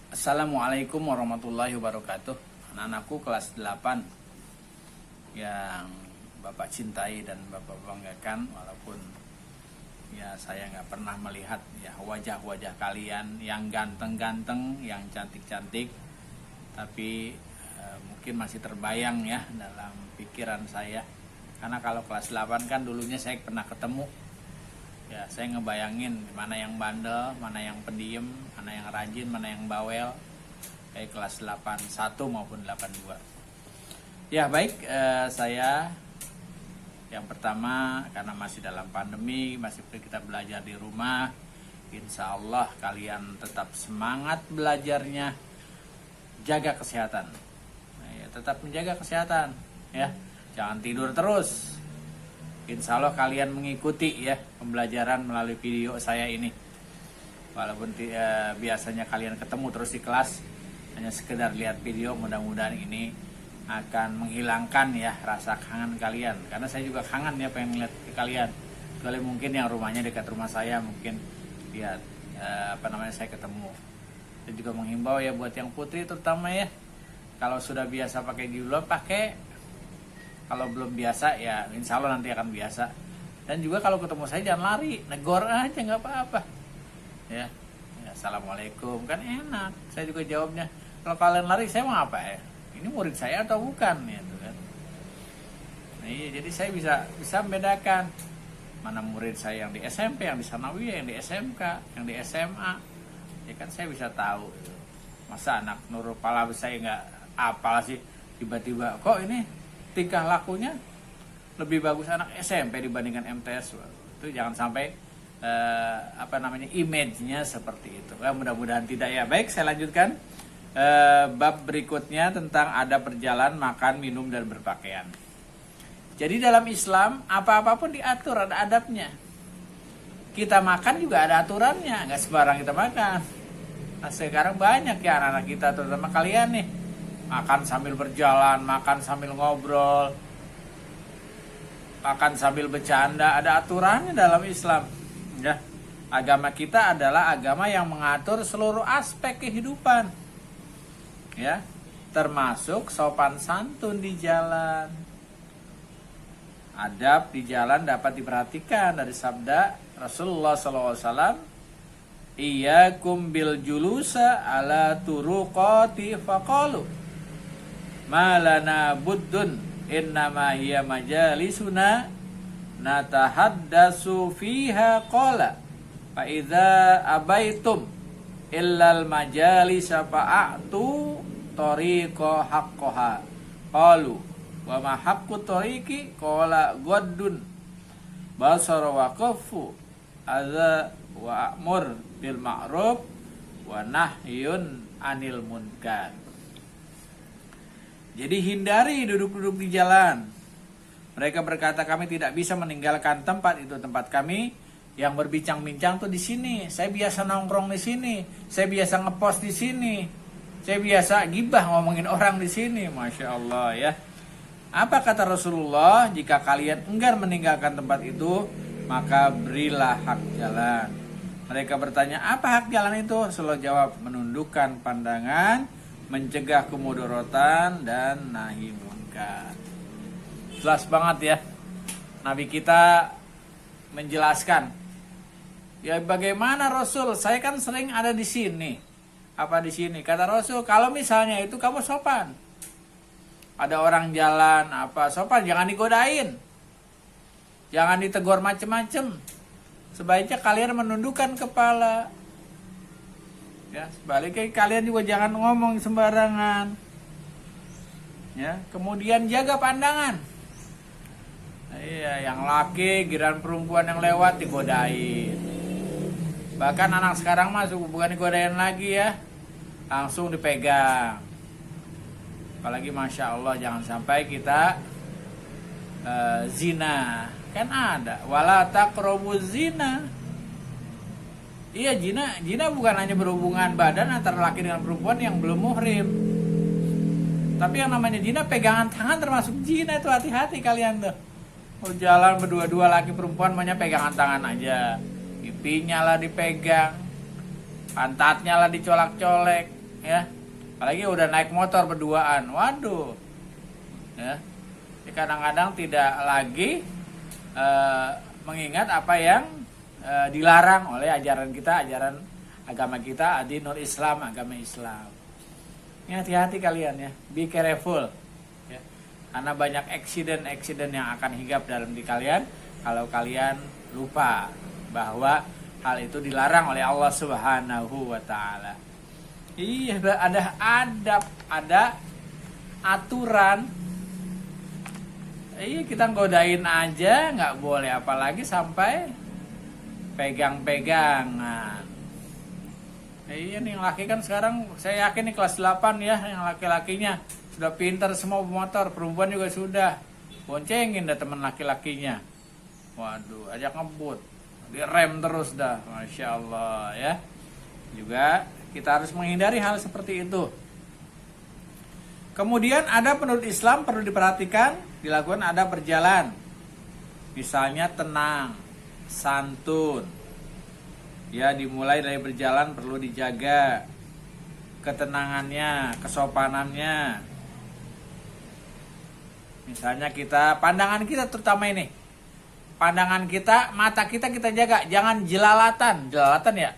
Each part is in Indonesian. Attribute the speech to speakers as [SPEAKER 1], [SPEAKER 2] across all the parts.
[SPEAKER 1] Assalamualaikum warahmatullahi wabarakatuh. Anak-anakku kelas 8 yang Bapak cintai dan Bapak banggakan, walaupun ya saya nggak pernah melihat ya wajah-wajah kalian yang ganteng-ganteng, yang cantik-cantik, tapi mungkin masih terbayang ya dalam pikiran saya. Karena kalau kelas 8 kan dulunya saya pernah ketemu. Ya, saya ngebayangin mana yang bandel, mana yang pendiam, mana yang rajin, mana yang bawel. Kayak kelas 81 maupun 82. Ya, baik, saya yang pertama karena masih dalam pandemi, masih kita belajar di rumah. Insya Allah kalian tetap semangat belajarnya, jaga kesehatan. Nah, ya, tetap menjaga kesehatan, ya. Jangan tidur terus. Insya Allah kalian mengikuti ya pembelajaran melalui video saya ini. Walaupun biasanya kalian ketemu terus di kelas, hanya sekedar lihat video, mudah-mudahan ini akan menghilangkan ya rasa kangen kalian. Karena saya juga kangen ya pengen lihat ke kalian. Kecuali mungkin yang rumahnya dekat rumah saya, mungkin lihat saya ketemu. Dan juga menghimbau ya buat yang putri terutama ya, kalau sudah biasa pakai jilbab pakai. Kalau belum biasa ya insya Allah nanti akan biasa. Dan juga kalau ketemu saya jangan lari, negor aja nggak apa-apa. Ya, assalamualaikum kan enak. Saya juga jawabnya. Kalau kalian lari saya mau apa ya? Ini murid saya atau bukan? Ya, kan. Nah, iya, jadi saya bisa membedakan mana murid saya yang di SMP, yang di Sanawiyah, yang di SMK, yang di SMA. Ya kan saya bisa tahu. Masa anak Nurul Pala saya nggak apa sih tiba-tiba kok ini tingkah lakunya lebih bagus anak SMP dibandingkan MTS. Itu jangan sampai image-nya seperti itu. Mudah-mudahan tidak ya. Baik, saya lanjutkan bab berikutnya tentang adab berjalan, makan, minum, dan berpakaian. Jadi dalam Islam apa-apapun diatur, ada adabnya. Kita makan juga ada aturannya, nggak sembarang kita makan. Nah, sekarang banyak ya anak-anak kita, terutama kalian nih, makan sambil berjalan, makan sambil ngobrol, makan sambil bercanda. Ada aturannya dalam Islam. Ya, agama kita adalah agama yang mengatur seluruh aspek kehidupan. Ya, termasuk sopan santun di jalan. Adab di jalan dapat diperhatikan dari sabda Rasulullah SAW. Iyyakum bil julusa ala turuqati faqalu malana buddun innama hiya majalisuna natahaddasu fiha qala fa idza abaitum illal majalisa fa'atu tariqa haqqaha qalu wa ma haqqu tariqi qala ghaddun basara wa qafu adza wa amur bil ma'ruf wa nahyun anil munkar. Jadi hindari duduk-duduk di jalan. Mereka berkata kami tidak bisa meninggalkan tempat itu, tempat kami yang berbincang-bincang tuh di sini. Saya biasa nongkrong di sini. Saya biasa ngepost di sini. Saya biasa gibah ngomongin orang di sini. Masya Allah ya. Apa kata Rasulullah? Jika kalian enggan meninggalkan tempat itu, maka berilah hak jalan. Mereka bertanya, apa hak jalan itu? Rasulullah jawab, menundukkan pandangan, mencegah kemudorotan, dan nahi munkar. Jelas banget ya. Nabi kita menjelaskan. Ya bagaimana Rasul? Saya kan sering ada di sini. Apa di sini? Kata Rasul, kalau misalnya itu kamu sopan. Ada orang jalan apa sopan, jangan digodain. Jangan ditegur macem-macem. Sebaiknya kalian menundukkan kepala. Ya, sebaliknya kalian juga jangan ngomong sembarangan. Ya, kemudian jaga pandangan. Nah, iya, yang laki, giliran perempuan yang lewat digodain. Bahkan anak sekarang masuk bukan digodain lagi ya, langsung dipegang. Apalagi masya Allah jangan sampai kita zina. Kan ada wala taqrabuz zina. Iya, zina bukan hanya berhubungan badan antara laki dengan perempuan yang belum muhrim. Tapi yang namanya zina pegangan tangan termasuk zina, itu hati-hati kalian tuh. Mau jalan berdua-dua laki perempuan maunya pegangan tangan aja. Pipinya lah dipegang, pantatnya lah dicolak-colek, ya. Apalagi udah naik motor berduaan, waduh, ya. Kadang-kadang tidak lagi mengingat apa yang dilarang oleh ajaran kita, ajaran agama kita, adinul Islam, agama Islam. Ini hati-hati kalian ya, be careful, ya. Karena banyak accident yang akan hinggap dalam diri kalian kalau kalian lupa bahwa hal itu dilarang oleh Allah Subhanahu wa Ta'ala. Iya, ada adab, ada aturan. Iya, kita godain aja nggak boleh, apalagi sampai pegang-pegangan. Iya nih, yang laki kan sekarang saya yakin nih kelas 8 ya, yang laki-lakinya sudah pintar semua motor, perempuan juga sudah. Boncengin dah teman laki-lakinya. Waduh, ajak ngebut, direm terus dah, masya Allah ya. Juga kita harus menghindari hal seperti itu. Kemudian ada penurut Islam perlu diperhatikan, dilakukan ada berjalan. Misalnya tenang, santun. Ya, dimulai dari berjalan perlu dijaga ketenangannya, kesopanannya. Misalnya pandangan kita terutama ini. Pandangan kita, mata kita jaga, jangan jelalatan ya.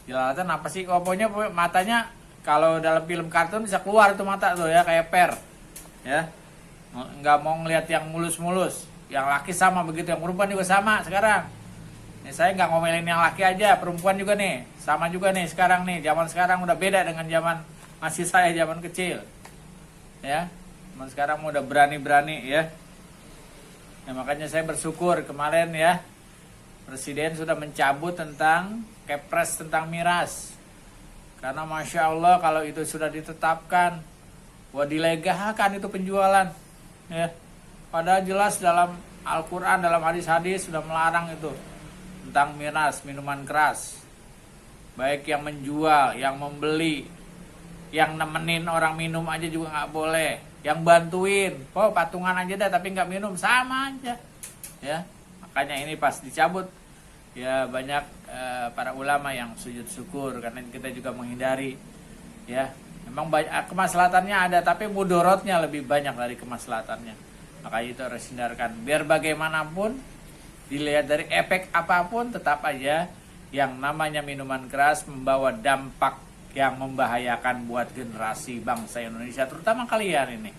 [SPEAKER 1] Jelalatan apa sih? Pokoknya matanya kalau dalam film kartun bisa keluar tuh mata tuh ya, kayak per. Ya. Nggak mau ngelihat yang mulus-mulus. Yang laki sama begitu, yang perempuan juga sama sekarang. Nih, saya nggak ngomelin yang laki aja, perempuan juga nih. Sama juga nih sekarang nih, zaman sekarang udah beda dengan zaman masih saya zaman kecil. Ya. Zaman sekarang udah berani-berani ya. Ya, makanya saya bersyukur kemarin ya, Presiden sudah mencabut tentang Kepres tentang miras. Karena Masya Allah kalau itu sudah ditetapkan, dilegalkan itu penjualan. Ya. Padahal jelas dalam Al-Quran, dalam hadis-hadis sudah melarang itu. Tentang miras, minuman keras. Baik yang menjual, yang membeli, yang nemenin orang minum aja juga nggak boleh. Yang bantuin, patungan aja dah tapi nggak minum, sama aja. Ya, makanya ini pas dicabut, ya banyak para ulama yang sujud syukur karena kita juga menghindari. Ya, memang banyak kemaslahatannya ada, tapi mudorotnya lebih banyak dari kemaslahatannya. Makanya itu harus hindarkan. Biar bagaimanapun, dilihat dari efek apapun, tetap aja yang namanya minuman keras membawa dampak yang membahayakan buat generasi bangsa Indonesia, terutama kalian ini.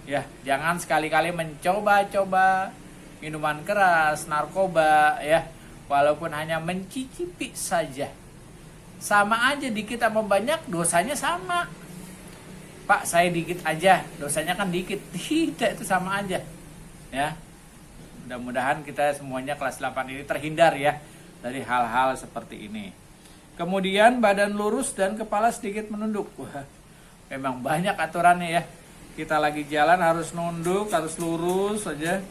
[SPEAKER 1] Ya, jangan sekali-kali mencoba-coba minuman keras, narkoba ya, walaupun hanya mencicipi saja. Sama aja, dikit sama banyak dosanya sama. Pak, saya dikit aja, dosanya kan dikit. Tidak, itu sama aja. Ya. Mudah-mudahan kita semuanya kelas 8 ini terhindar ya dari hal-hal seperti ini. Kemudian badan lurus dan kepala sedikit menunduk. Wah, memang banyak aturannya ya. Kita lagi jalan harus nunduk, harus lurus saja.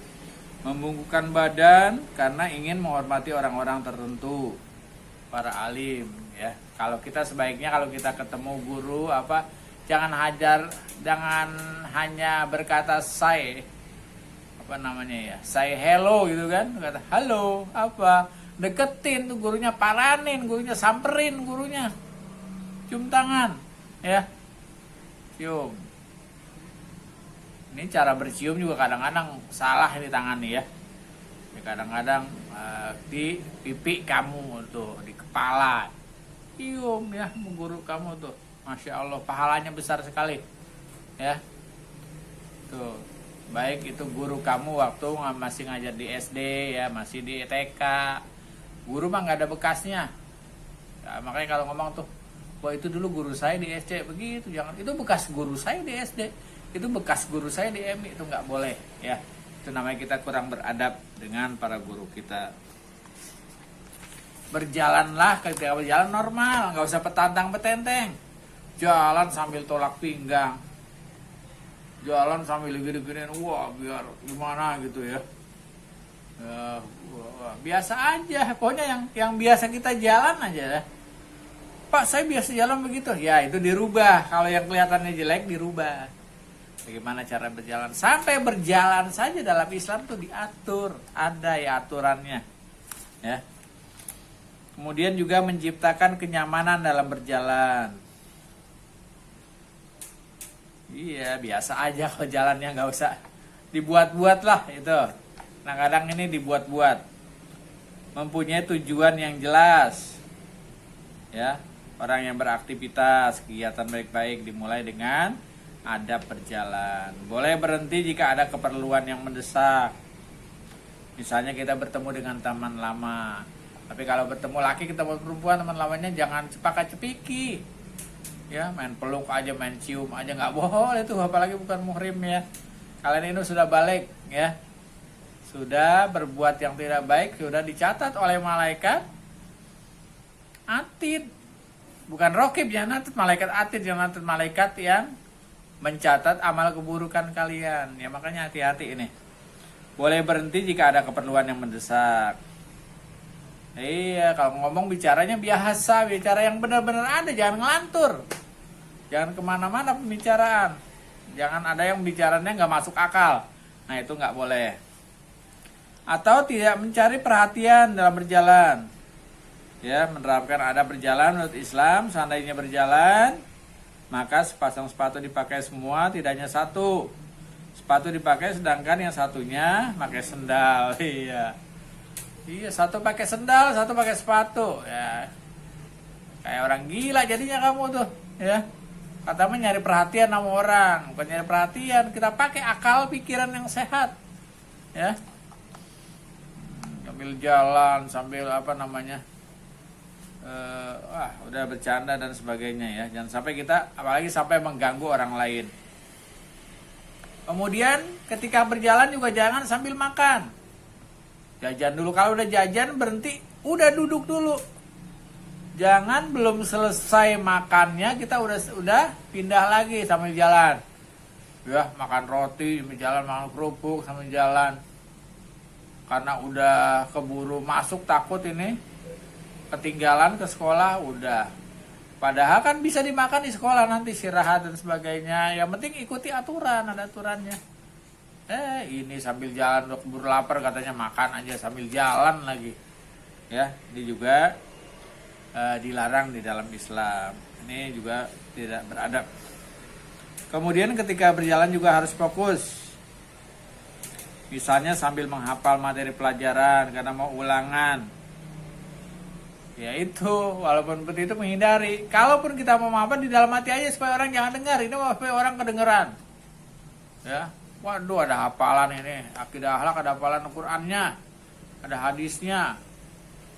[SPEAKER 1] Membungkukkan badan karena ingin menghormati orang-orang tertentu. Para alim ya. Kalau kita sebaiknya kalau kita ketemu guru jangan hanya berkata say hello gitu kan. Kata halo deketin tuh gurunya, paranin gurunya, samperin gurunya, cium tangan ya, cium. Ini cara bercium juga kadang-kadang salah ini tangan nih ya. Kadang-kadang di pipi kamu tuh, di kepala cium ya guru kamu tuh, Masya Allah pahalanya besar sekali ya. Tuh, baik itu guru kamu waktu masih ngajar di SD ya, masih di TK. Guru mah nggak ada bekasnya. Ya, makanya kalau ngomong tuh, wah itu dulu guru saya di SD begitu, jangan. Itu bekas guru saya di SD, itu bekas guru saya di MI, itu nggak boleh ya. Itu namanya kita kurang beradab dengan para guru kita. Berjalanlah ketika berjalan normal, nggak usah petantang petenteng. Jalan sambil tolak pinggang, jalan sambil gini-giniin, wah biar gimana gitu ya. Biasa aja, pokoknya yang biasa kita jalan aja. Pak, saya biasa jalan begitu. Ya, itu dirubah. Kalau yang kelihatannya jelek dirubah. Bagaimana cara berjalan? Sampai berjalan saja dalam Islam tuh diatur, ada ya aturannya. Ya. Kemudian juga menciptakan kenyamanan dalam berjalan. Iya, biasa aja kalau jalannya, nggak usah dibuat-buat lah itu. Nah, kadang ini dibuat-buat. Mempunyai tujuan yang jelas. Ya, orang yang beraktivitas, kegiatan baik-baik dimulai dengan adab berjalan. Boleh berhenti jika ada keperluan yang mendesak. Misalnya kita bertemu dengan teman lama. Tapi kalau bertemu laki, ketemu perempuan, teman lamanya jangan cepak-cepiki. Ya, main peluk aja, main cium aja nggak boleh tuh, apalagi bukan muhrim ya. Kalian ini sudah balik ya, sudah berbuat yang tidak baik, sudah dicatat oleh malaikat atid, bukan rokib yang natet, malaikat atid yang natet, malaikat yang mencatat amal keburukan kalian ya. Makanya hati-hati ini. Boleh berhenti jika ada keperluan yang mendesak. Iya, kalau ngomong bicaranya biasa, bicara yang benar-benar ada, jangan ngelantur, jangan kemana-mana pembicaraan, jangan ada yang bicaranya nggak masuk akal. Nah, itu nggak boleh. Atau tidak mencari perhatian dalam berjalan. Ya, menerapkan adab berjalan menurut Islam. Seandainya berjalan, maka sepasang sepatu dipakai semua, tidak hanya satu. Sepatu dipakai, sedangkan yang satunya pakai sendal. Iya, satu pakai sendal, satu pakai sepatu. Ya, kayak orang gila jadinya kamu tuh. Ya, katanya nyari perhatian sama orang, bukan nyari perhatian. Kita pakai akal pikiran yang sehat. Ya, sambil jalan, sambil apa namanya, udah bercanda dan sebagainya ya. Jangan sampai kita, apalagi sampai mengganggu orang lain. Kemudian ketika berjalan juga jangan sambil makan. Jajan dulu, kalau udah jajan berhenti, udah duduk dulu. Jangan belum selesai makannya kita udah pindah lagi sambil jalan. Ya, makan roti sambil jalan, makan kerupuk sambil jalan. Karena udah keburu masuk, takut ini ketinggalan ke sekolah, udah. Padahal kan bisa dimakan di sekolah nanti, istirahat dan sebagainya. Yang penting ikuti aturan, ada aturannya. Ini sambil jalan udah keburu lapar, katanya makan aja sambil jalan lagi. Ya, ini juga dilarang di dalam Islam. Ini juga tidak beradab. Kemudian ketika berjalan juga harus fokus. Misalnya sambil menghafal materi pelajaran karena mau ulangan. Ya itu, walaupun seperti itu menghindari. Kalaupun kita mau menghafal di dalam hati aja supaya orang jangan dengar. Ini supaya orang kedengeran. Ya. Waduh, ada hafalan ini, akidah akhlak, ada hafalan Al-Qur'annya, ada hadisnya,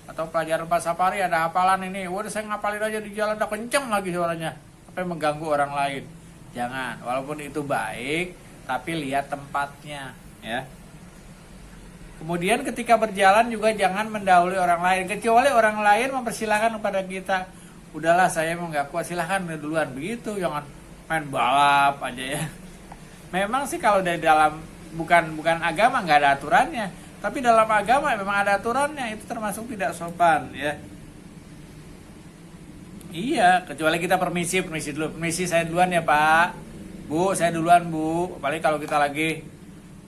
[SPEAKER 1] atau pelajaran Pasapari ada hafalan ini. Waduh, saya ngapalin aja di jalan, udah kenceng lagi suaranya, sampai mengganggu orang lain. Jangan, walaupun itu baik, tapi lihat tempatnya, ya. Kemudian ketika berjalan juga jangan mendahului orang lain, kecuali orang lain mempersilahkan kepada kita. Udahlah, saya mau nggak kuat, silahkan duluan, begitu. Jangan main balap aja ya. Memang sih kalau dari dalam bukan agama nggak ada aturannya, tapi dalam agama memang ada aturannya, itu termasuk tidak sopan ya. Iya, kecuali kita permisi dulu, permisi saya duluan ya Pak, Bu, saya duluan Bu. Apalagi kalau kita lagi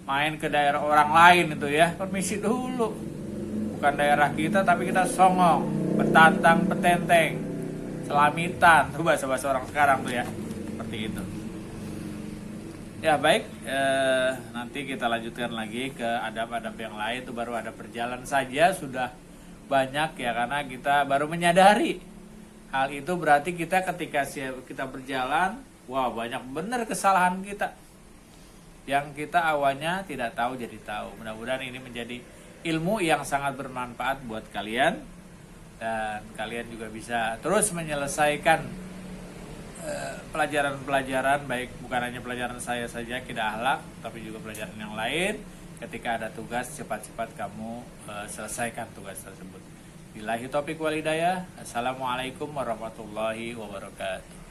[SPEAKER 1] main ke daerah orang lain itu ya, permisi dulu. Bukan daerah kita tapi kita songong, betantang, petenteng, selamitan, tuh bahasa orang sekarang tuh ya, seperti itu. Ya baik, nanti kita lanjutkan lagi ke adab-adab yang lain. Itu baru adab berjalan saja sudah banyak ya, karena kita baru menyadari hal itu. Berarti kita ketika kita berjalan, wah banyak benar kesalahan kita yang kita awalnya tidak tahu jadi tahu. Mudah-mudahan ini menjadi ilmu yang sangat bermanfaat buat kalian, dan kalian juga bisa terus menyelesaikan pelajaran-pelajaran, baik bukan hanya pelajaran saya saja, akidah akhlak, tapi juga pelajaran yang lain. Ketika ada tugas, cepat-cepat kamu selesaikan tugas tersebut. Billahi taufiq wal hidayah. Assalamualaikum warahmatullahi wabarakatuh.